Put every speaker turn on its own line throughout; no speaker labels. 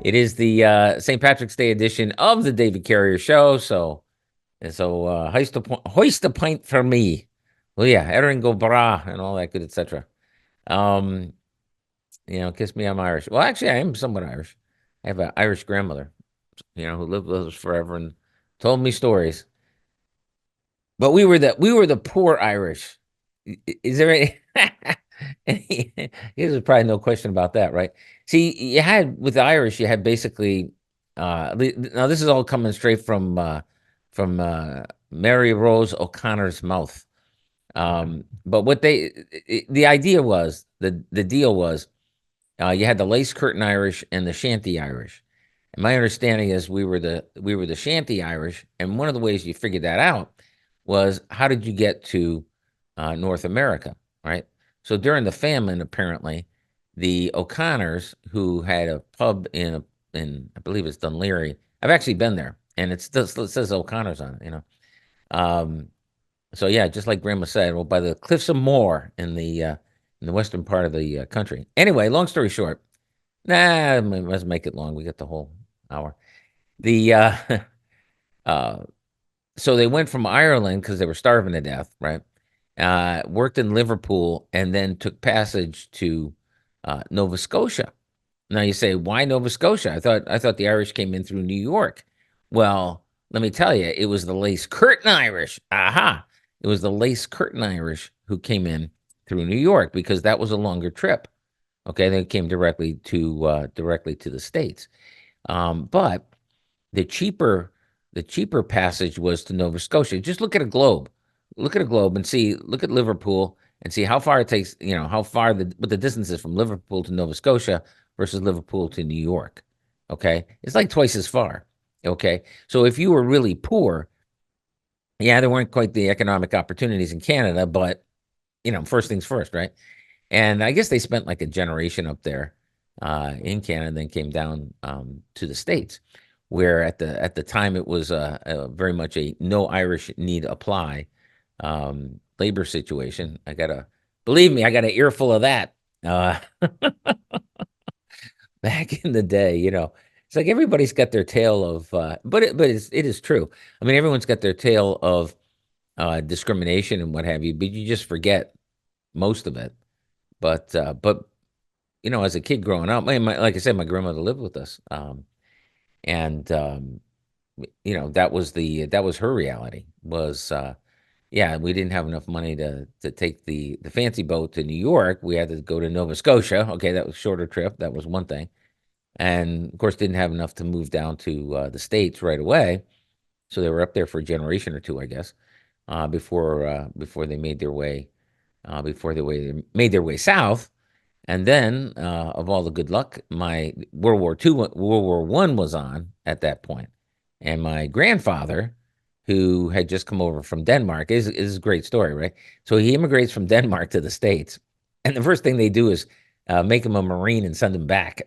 It is the St. Patrick's Day edition of the David Carrier Show. So hoist a pint for me. Well, yeah, Erin go bra and all that good, etc. Um, kiss me, I'm Irish. Well, actually, I am somewhat Irish. I have an Irish grandmother, who lived with us forever and told me stories. But we were the poor Irish. Is there any? There's probably no question about that, right? See, you had with the Irish, you had basically. Now this is all coming straight from Mary Rose O'Connor's mouth. But the idea was the deal was you had the lace curtain Irish and the shanty Irish. And my understanding is we were the shanty Irish, and one of the ways you figured that out was how did you get to North America, right? So during the famine, apparently, the O'Connors, who had a pub in I believe it's Dunleary. I've actually been there, and it says O'Connors on it, Um, so yeah, just like Grandma said, well, by the cliffs of Moher in the western part of the country. Anyway, long story short, let's make it long. We got the whole hour. The uh, so they went from Ireland because they were starving to death, right? Worked in Liverpool and then took passage to Nova Scotia. Now you say, why Nova Scotia? I thought the Irish came in through New York. Well, let me tell you, it was the lace curtain Irish. Aha! It was the lace curtain Irish who came in through New York because that was a longer trip. Okay, they came directly to the States. But the cheaper the cheaper passage was to Nova Scotia. Just look at a globe. Look at a globe and see. Look at Liverpool and see how far it takes. How far what the distance is from Liverpool to Nova Scotia versus Liverpool to New York. Okay, it's like twice as far. Okay, so if you were really poor, yeah, there weren't quite the economic opportunities in Canada, but first things first, right? And I guess they spent like a generation up there in Canada, and then came down to the States, where at the time it was very much a no Irish need apply labor situation. Believe me, I got an earful of that uh, back in the day. It's like everybody's got their tale of, but it is true. I mean, everyone's got their tale of discrimination and what have you, but you just forget most of it. But as a kid growing up, like I said, my grandmother lived with us, and that was her reality. Yeah, we didn't have enough money to take the fancy boat to New York. We had to go to Nova Scotia. Okay, that was a shorter trip. That was one thing, and of course, didn't have enough to move down to the States right away. So they were up there for a generation or two, I guess, before they made their way made their way south. And then, of all the good luck, my World War I was on at that point, and my grandfather, who had just come over from Denmark, is a great story, right? So he immigrates from Denmark to the States, and the first thing they do is make him a Marine and send him back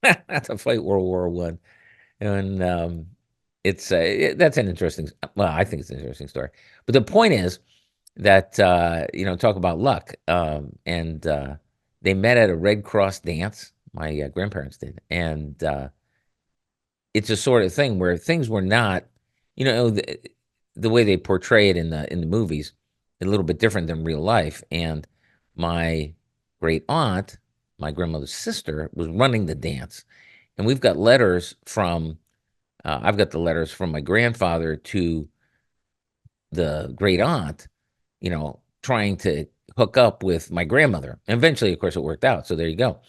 to fight World War I. And that's an interesting. Well, I think it's an interesting story. But the point is that talk about luck, and they met at a Red Cross dance. My grandparents did, and it's a sort of thing where things were not, the way they portray it in the movies, a little bit different than real life. And my great aunt, my grandmother's sister, was running the dance, and we've got letters from. I've got the letters from my grandfather to the great aunt, trying to hook up with my grandmother. And eventually, of course, it worked out. So there you go.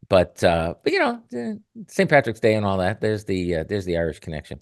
But St. Patrick's Day and all that. There's the Irish connection.